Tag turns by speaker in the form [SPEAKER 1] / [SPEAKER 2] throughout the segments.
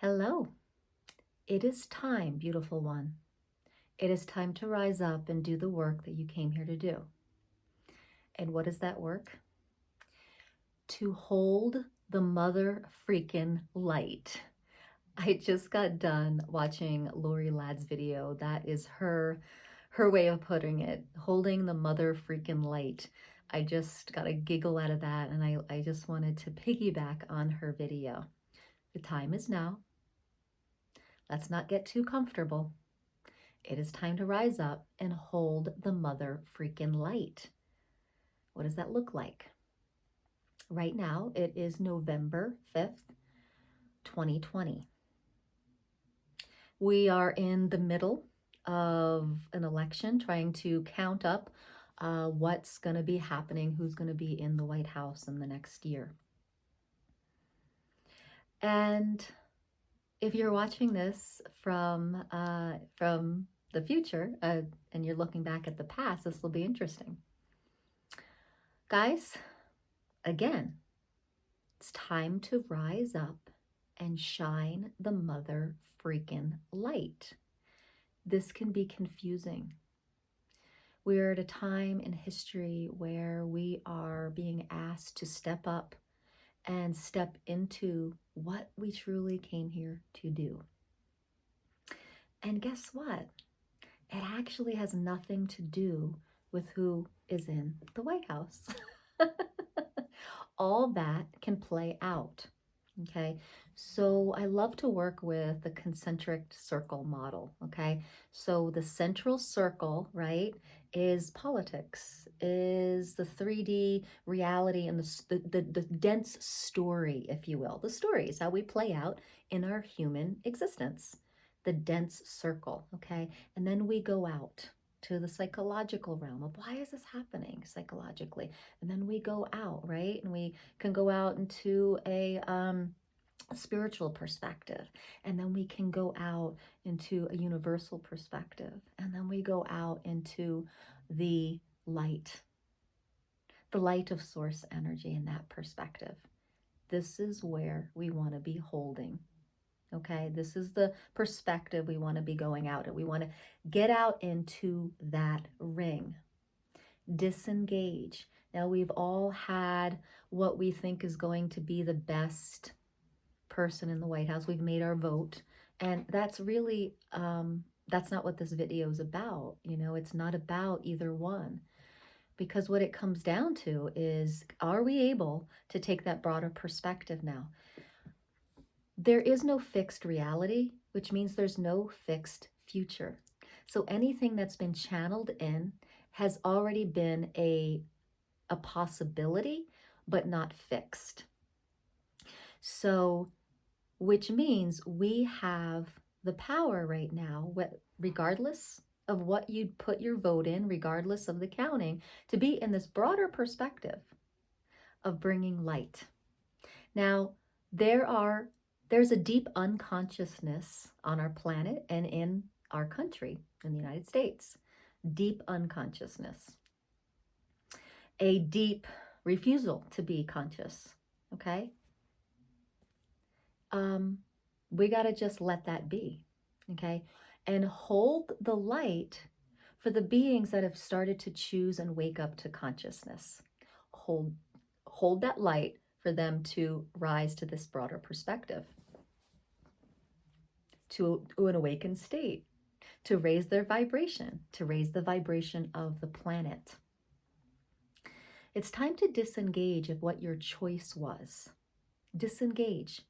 [SPEAKER 1] Hello. It is time, beautiful one. It is time to rise up and do the work that you came here to do. And what is that work? To hold the mother freaking light. I just got done watching Lorrie Ladd's video. That is her way of putting it, holding the mother freaking light. I just got a giggle out of that, and I just wanted to piggyback on her video. The time is now. Let's not get too comfortable. It is time to rise up and hold the mother freaking light. What does that look like? Right now, it is November 5th, 2020. We are in the middle of an election, trying to count up what's going to be happening, who's going to be in the White House in the next year. And if you're watching this from the future and you're looking back at the past, this will be interesting. Guys, again, it's time to rise up and shine the mother freaking light. This can be confusing. We're at a time in history where we are being asked to step up and step into what we truly came here to do. And guess what? It actually has nothing to do with who is in the White House. All that can play out, okay? So I love to work with the concentric circle model, okay? So the central circle, right, is politics, is the 3D reality and the dense story, if you will. The story is how we play out in our human existence, the dense circle, okay? And then we go out to the psychological realm of why is this happening psychologically, and then we go out, right, and we can go out into a spiritual perspective, and then we can go out into a universal perspective, and then we go out into the light of source energy in that perspective. This is where we want to be holding. Okay, this is the perspective we want to be going out at. We want to get out into that ring. Disengage. Now, we've all had what we think is going to be the best person in the White House. We've made our vote. And that's really, that's not what this video is about. You know, it's not about either one. Because what it comes down to is, are we able to take that broader perspective now? There is no fixed reality, which means there's no fixed future. So anything that's been channeled in has already been a possibility, but not fixed. So, which means we have the power right now, regardless of what you'd put your vote in, regardless of the counting, to be in this broader perspective of bringing light. Now, there's a deep unconsciousness on our planet and in our country, in the United States. Deep unconsciousness. A deep refusal to be conscious, okay? We got to just let that be, okay? And hold the light for the beings that have started to choose and wake up to consciousness. Hold that light for them to rise to this broader perspective, to an awakened state, to raise their vibration, to raise the vibration of the planet. It's time to disengage of what your choice was. Disengage.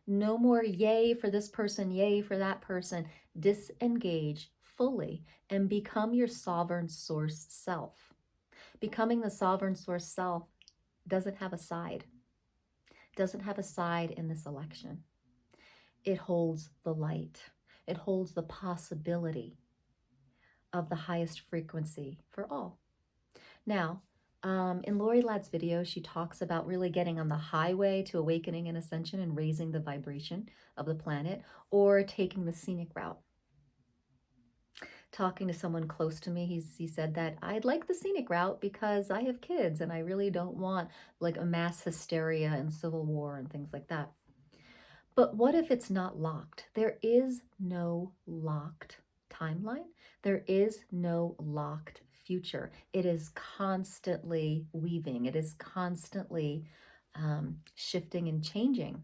[SPEAKER 1] No more yay for this person, yay for that person. Disengage fully and become your sovereign source self. Becoming the sovereign source self doesn't have a side. Doesn't have a side in this election. It holds the light. It holds the possibility of the highest frequency for all. Now, in Lorrie Ladd's video, she talks about really getting on the highway to awakening and ascension and raising the vibration of the planet, or taking the scenic route. Talking to someone close to me, he said that I'd like the scenic route because I have kids and I really don't want like a mass hysteria and civil war and things like that. But what if it's not locked? There is no locked timeline. There is no locked future. It is constantly weaving. It is constantly shifting and changing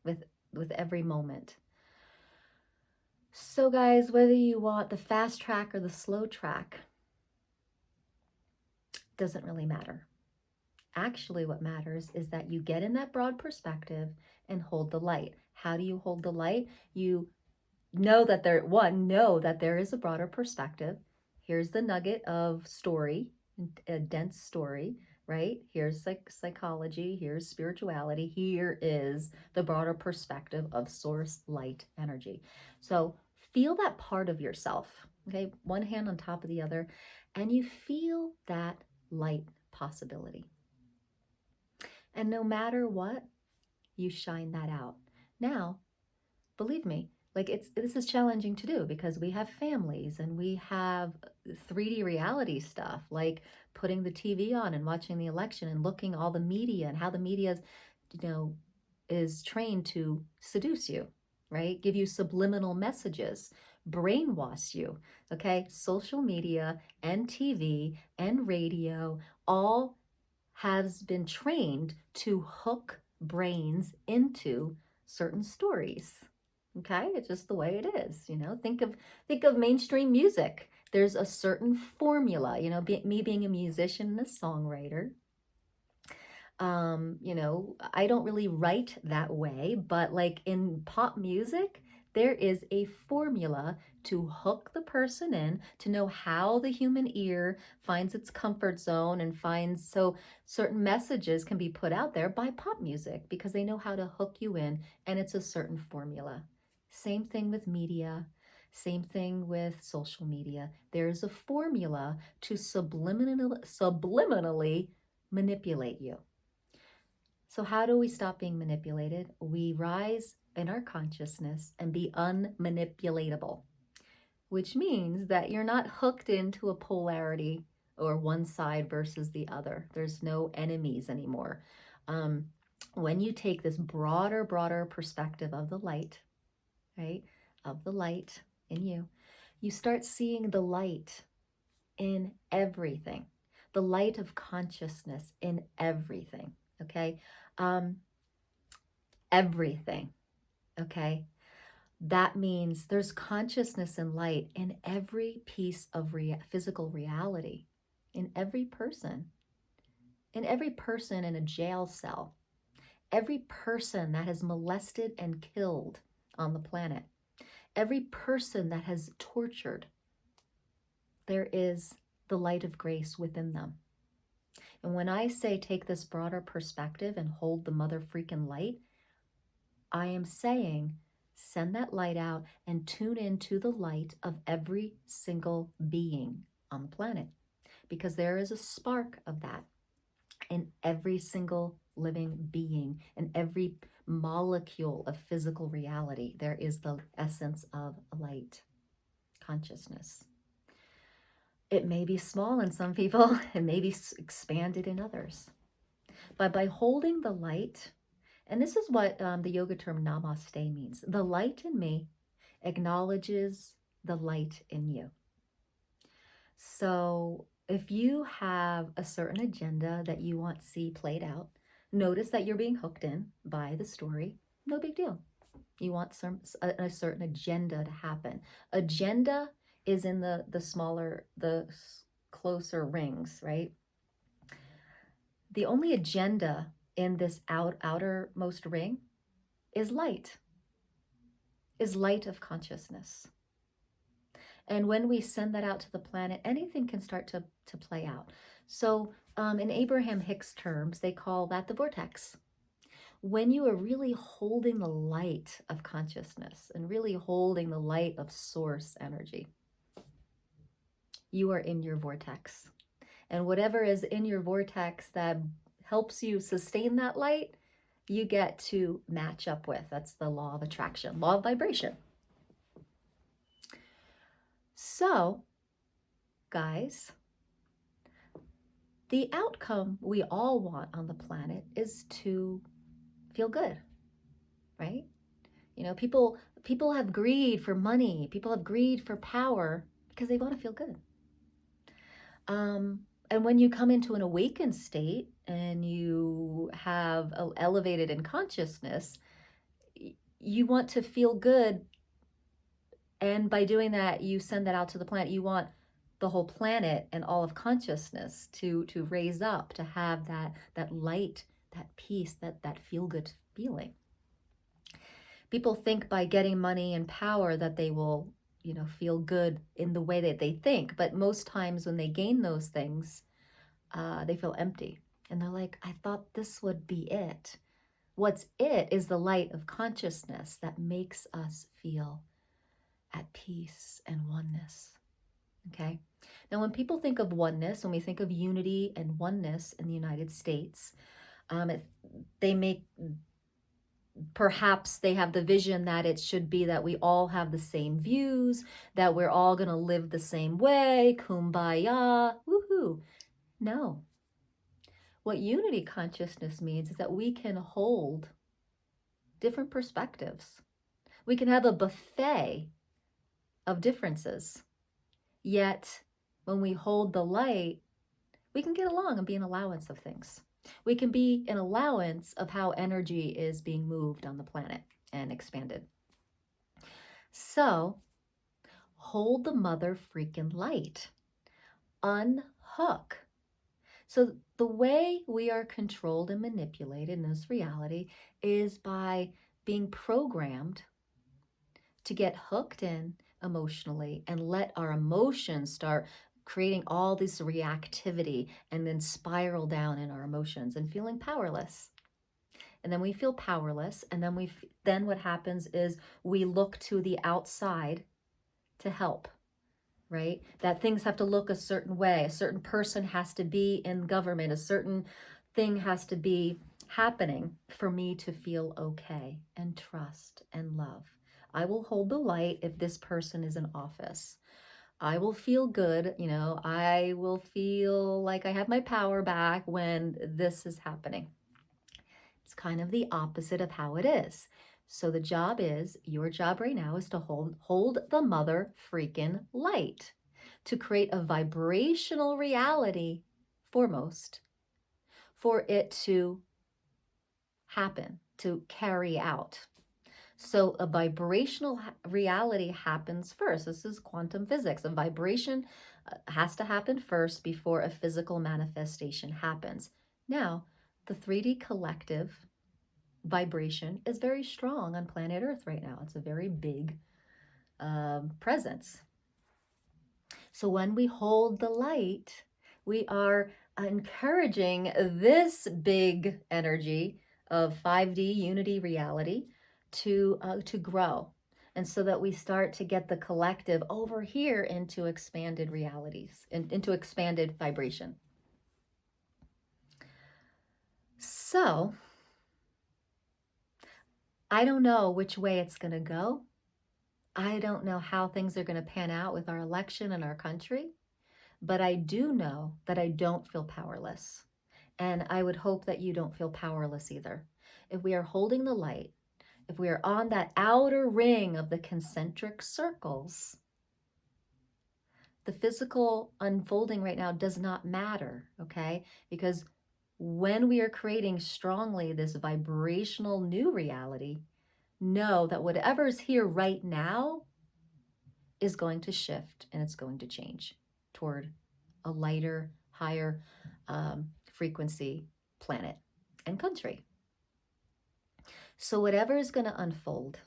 [SPEAKER 1] with every moment. So guys, whether you want the fast track or the slow track doesn't really matter. Actually, what matters is that you get in that broad perspective and hold the light. How do you hold the light? You know that there is a broader perspective. Here's the nugget of story, a dense story, right? Here's psychology, here's spirituality, here is the broader perspective of source light energy. So feel that part of yourself, okay? One hand on top of the other, and you feel that light possibility. And no matter what, you shine that out. Now, believe me, like this is challenging to do because we have families and we have 3D reality stuff, like putting the TV on and watching the election and looking all the media and how the media, is trained to seduce you, right? Give you subliminal messages, brainwash you, okay? Social media and TV and radio all has been trained to hook brains into certain stories. Okay, it's just the way it is. Think of mainstream music. There's a certain formula. Me being a musician and a songwriter, I don't really write that way, but like in pop music, there is a formula to hook the person in, to know how the human ear finds its comfort zone and finds, so certain messages can be put out there by pop music because they know how to hook you in, and it's a certain formula. Same thing with media, same thing with social media. There's a formula to subliminally manipulate you. So how do we stop being manipulated? We rise in our consciousness and be unmanipulatable, which means that you're not hooked into a polarity or one side versus the other. There's no enemies anymore. When you take this broader perspective of the light, right, of the light in you, you start seeing the light in everything, the light of consciousness in everything. Okay. Everything. Okay. That means there's consciousness and light in every piece of physical reality, in every person in a jail cell, every person that has molested and killed on the planet, every person that has tortured. There is the light of grace within them. And when I say take this broader perspective and hold the mother freaking light, I am saying send that light out and tune into the light of every single being on the planet, because there is a spark of that in every single living being, in every molecule of physical reality. There is the essence of light, consciousness. It may be small in some people, it may be expanded in others. But by holding the light, and this is what the yoga term Namaste means, the light in me acknowledges the light in you. So if you have a certain agenda that you want to see played out, notice that you're being hooked in by the story. No big deal. You want a certain agenda to happen. Agenda is in the smaller, the closer rings, right? The only agenda in this outermost ring is light of consciousness. And when we send that out to the planet, anything can start to play out. So in Abraham Hicks terms, they call that the vortex. When you are really holding the light of consciousness and really holding the light of source energy, you are in your vortex. And whatever is in your vortex that helps you sustain that light, you get to match up with. That's the law of attraction, law of vibration. So, guys, the outcome we all want on the planet is to feel good, right? You know, people have greed for money. People have greed for power because they want to feel good. And when you come into an awakened state and you have elevated in consciousness, you want to feel good. And by doing that, you send that out to the planet. You want the whole planet and all of consciousness to raise up, to have that light, that peace, that feel good feeling. People think by getting money and power that they will, you know, feel good in the way that they think. But most times when they gain those things, they feel empty. And they're like, I thought this would be it. What's it is the light of consciousness that makes us feel at peace and oneness. Okay. Now, when people think of oneness, when we think of unity and oneness in the United States, they make, perhaps they have the vision that it should be that we all have the same views, that we're all going to live the same way, kumbaya, woohoo. No. What unity consciousness means is that we can hold different perspectives. We can have a buffet of differences. Yet, when we hold the light, we can get along and be an allowance of things. We can be an allowance of how energy is being moved on the planet and expanded. So, hold the mother freaking light. Unhook. So the way we are controlled and manipulated in this reality is by being programmed to get hooked in emotionally and let our emotions start creating all this reactivity and then spiral down in our emotions and feeling powerless. And then we feel powerless, and then what happens is we look to the outside to help, right? That things have to look a certain way. A certain person has to be in government. A certain thing has to be happening for me to feel okay and trust and love. I will hold the light if this person is in office. I will feel good, you know, I will feel like I have my power back when this is happening. It's kind of the opposite of how it is. So the job is, your job right now is to hold the mother freaking light, to create a vibrational reality foremost, for it to happen, to carry out. So a vibrational reality happens first. This is quantum physics. A vibration has to happen first before a physical manifestation happens. Now, the 3D collective vibration is very strong on planet Earth right now. It's a very big presence. So when we hold the light, we are encouraging this big energy of 5D unity reality to grow. And so that we start to get the collective over here into expanded realities, into expanded vibration. So I don't know which way it's going to go. I don't know how things are going to pan out with our election and our country, but I do know that I don't feel powerless. And I would hope that you don't feel powerless either. If we are holding the light, if we are on that outer ring of the concentric circles, the physical unfolding right now does not matter, okay? Because when we are creating strongly this vibrational new reality, know that whatever is here right now is going to shift and it's going to change toward a lighter, higher frequency planet and country. So whatever is going to unfold,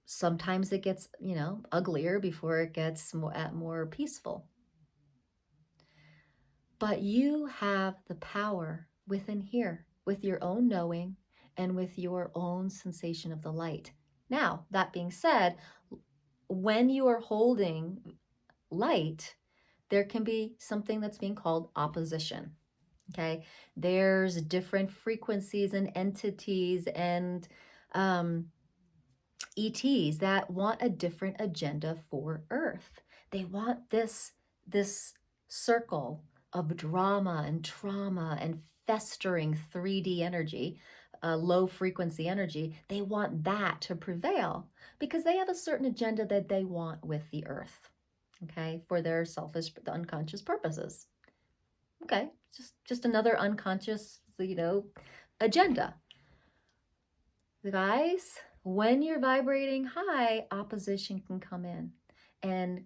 [SPEAKER 1] sometimes it gets, you know, uglier before it gets more peaceful. But you have the power within here with your own knowing and with your own sensation of the light. Now, that being said, when you are holding light, there can be something that's being called opposition. Okay, there's different frequencies and entities and ETs that want a different agenda for Earth. They want this circle of drama and trauma and festering 3D energy a low frequency energy, they want that to prevail because they have a certain agenda that they want with the earth, okay, for their selfish, unconscious purposes. Okay, just another unconscious, agenda. Guys, when you're vibrating high, opposition can come in, and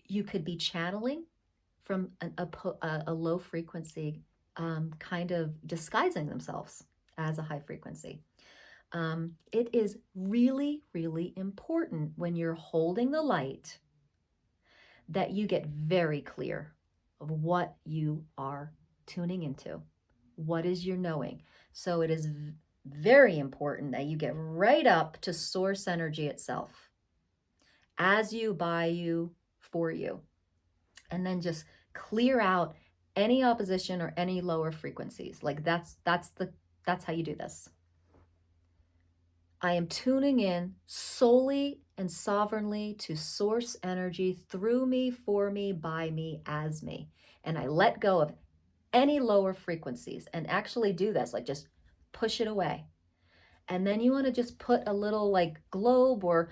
[SPEAKER 1] you could be channeling from a low frequency, kind of disguising themselves as a high frequency. It is really, really important when you're holding the light that you get very clear of what you are tuning into. What is your knowing? So it is very important that you get right up to source energy itself, as you, by you, for you. And then just clear out any opposition or any lower frequencies. Like that's how you do this. I am tuning in solely and sovereignly to source energy through me, for me, by me, as me. And I let go of any lower frequencies and actually do this, like just push it away. And then you want to just put a little like globe or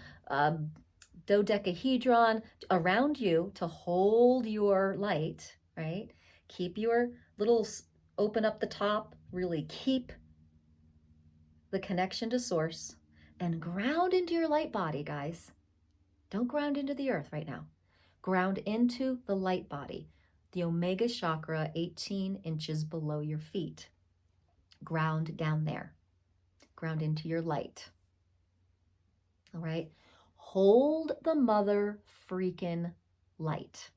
[SPEAKER 1] dodecahedron around you to hold your light, right? Keep your little, open up the top, really keep the connection to source, and ground into your light body, guys. Don't ground into the earth right now. Ground into the light body, the Omega chakra, 18 inches below your feet. Ground down there. Ground into your light. All right? Hold the mother freaking light.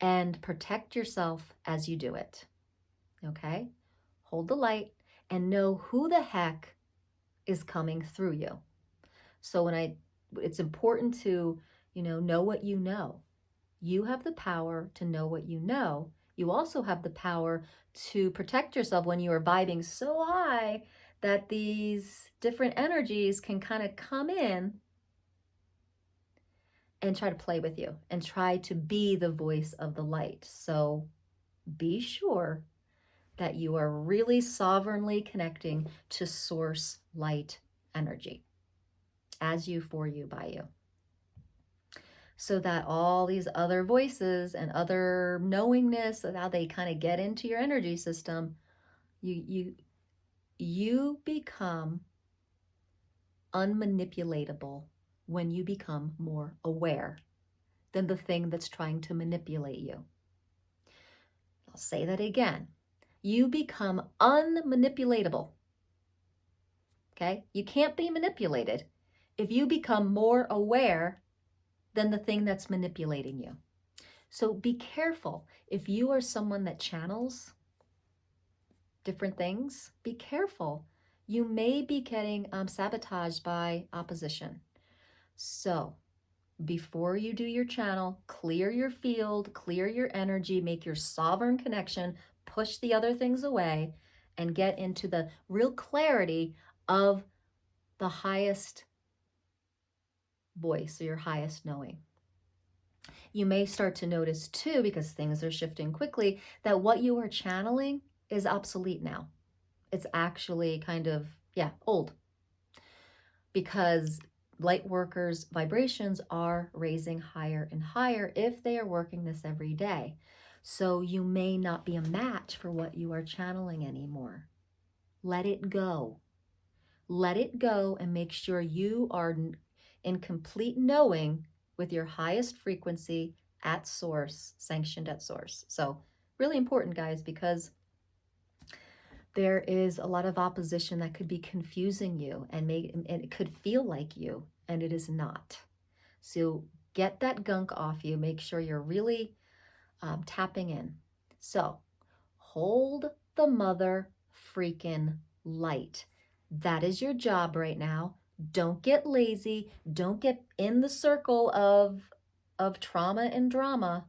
[SPEAKER 1] And protect yourself as you do it. Okay? Hold the light and know who the heck is coming through you. So it's important to, know what you know. You have the power to know what you know. You also have the power to protect yourself when you are vibing so high that these different energies can kind of come in and try to play with you and try to be the voice of the light. So be sure that you are really sovereignly connecting to source light energy, as you, for you, by you. So that all these other voices and other knowingness of how they kind of get into your energy system, you become unmanipulatable when you become more aware than the thing that's trying to manipulate you. I'll say that again. You become unmanipulatable. Okay? You can't be manipulated if you become more aware than the thing that's manipulating you. So be careful. If you are someone that channels different things, be careful. You may be getting sabotaged by opposition. So before you do your channel, clear your field, clear your energy, make your sovereign connection, push the other things away, and get into the real clarity of the highest voice or your highest knowing. You may start to notice too, because things are shifting quickly, that what you are channeling is obsolete now. It's actually kind of, old. Because light workers' vibrations are raising higher and higher if they are working this every day. So you may not be a match for what you are channeling anymore. Let it go. Let it go and make sure you are in complete knowing with your highest frequency at source, sanctioned at source. So really important, guys, because there is a lot of opposition that could be confusing you and it could feel like you, and it is not. So get that gunk off you. Make sure you're really tapping in. So hold the mother freaking light. That is your job right now. Don't get lazy. Don't get in the circle of trauma and drama.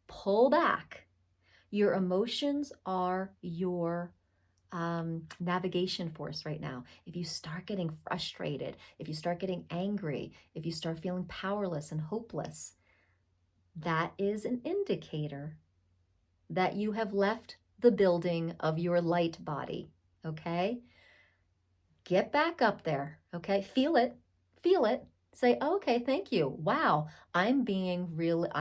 [SPEAKER 1] Pull back. Your emotions are your navigation force right now. If you start getting frustrated, if you start getting angry, if you start feeling powerless and hopeless, that is an indicator that you have left the building of your light body, okay? Get back up there, okay? Feel it, feel it. Say, oh, okay, thank you. Wow, I'm being manipulated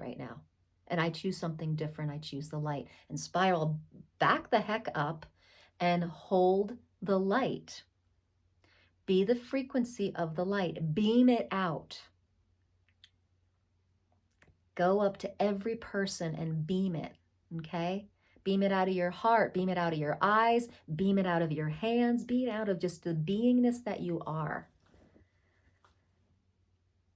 [SPEAKER 1] right now. And I choose something different. I choose the light. And spiral back the heck up and hold the light. Be the frequency of the light. Beam it out. Go up to every person and beam it, okay? Beam it out of your heart, beam it out of your eyes, beam it out of your hands, beam it out of just the beingness that you are.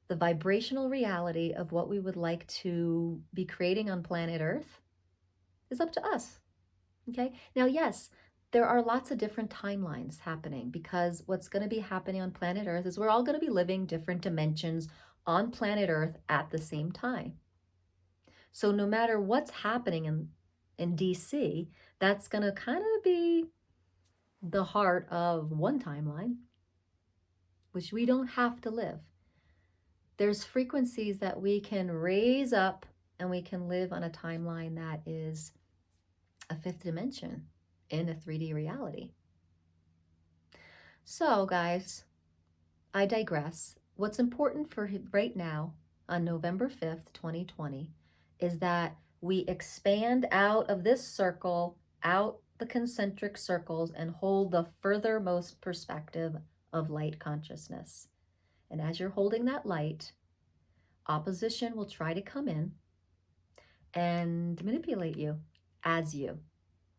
[SPEAKER 1] The vibrational reality of what we would like to be creating on planet Earth is up to us, okay? Now, yes, there are lots of different timelines happening because what's going to be happening on planet Earth is we're all going to be living different dimensions on planet Earth at the same time. So no matter what's happening in DC, that's going to kind of be the heart of one timeline, which we don't have to live. There's frequencies that we can raise up and we can live on a timeline that is a fifth dimension in a 3D reality. So guys, I digress. What's important for right now on November 5th, 2020, is that we expand out of this circle, out the concentric circles, and hold the furthermost perspective of light consciousness. And as you're holding that light, opposition will try to come in and manipulate you as you.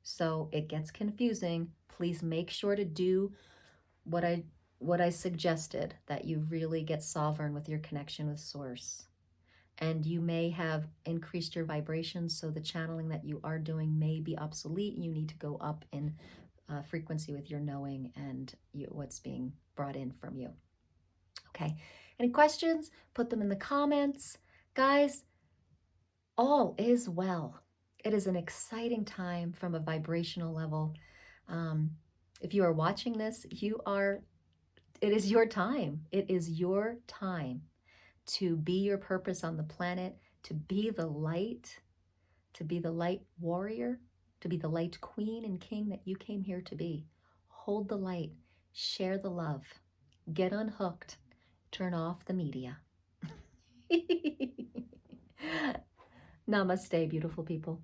[SPEAKER 1] So it gets confusing. Please make sure to do what I suggested, that you really get sovereign with your connection with Source. And you may have increased your vibrations, so the channeling that you are doing may be obsolete. You need to go up in frequency with your knowing and what's being brought in from you. Okay, any questions? Put them in the comments. Guys, all is well. It is an exciting time from a vibrational level. If you are watching this, it is your time. It is your time to be your purpose on the planet, to be the light warrior, to be the light queen and king that you came here to be. Hold the light, share the love, get unhooked, turn off the media. Namaste, beautiful people.